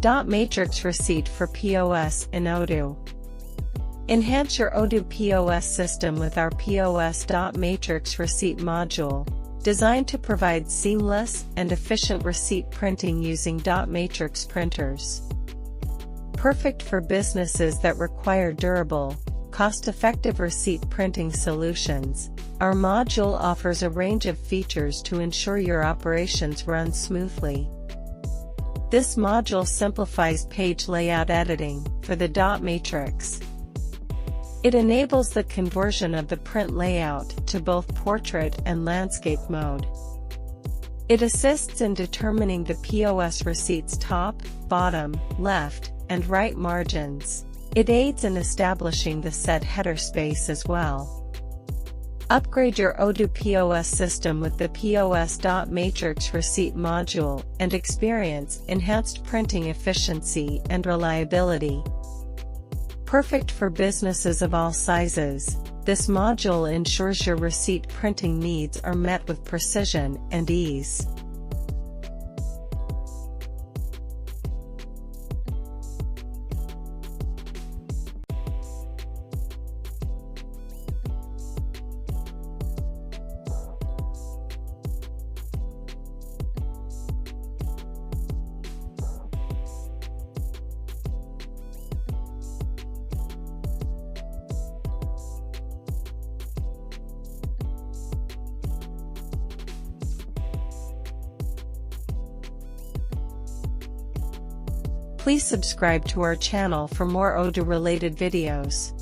Dot Matrix Receipt for POS in Odoo. Enhance your Odoo POS system with our POS Dot Matrix Receipt module, designed to provide seamless and efficient receipt printing using dot matrix printers. Perfect for businesses that require durable, cost-effective receipt printing solutions, our module offers a range of features to ensure your operations run smoothly. This module simplifies page layout editing for the dot matrix. It enables the conversion of the print layout to both portrait and landscape mode. It assists in determining the POS receipt's top, bottom, left, and right margins. It aids in establishing the set header space as well. Upgrade your Odoo POS system with the POS Dot Matrix Receipt module and experience enhanced printing efficiency and reliability. Perfect for businesses of all sizes, this module ensures your receipt printing needs are met with precision and ease. Please subscribe to our channel for more Odoo-related videos.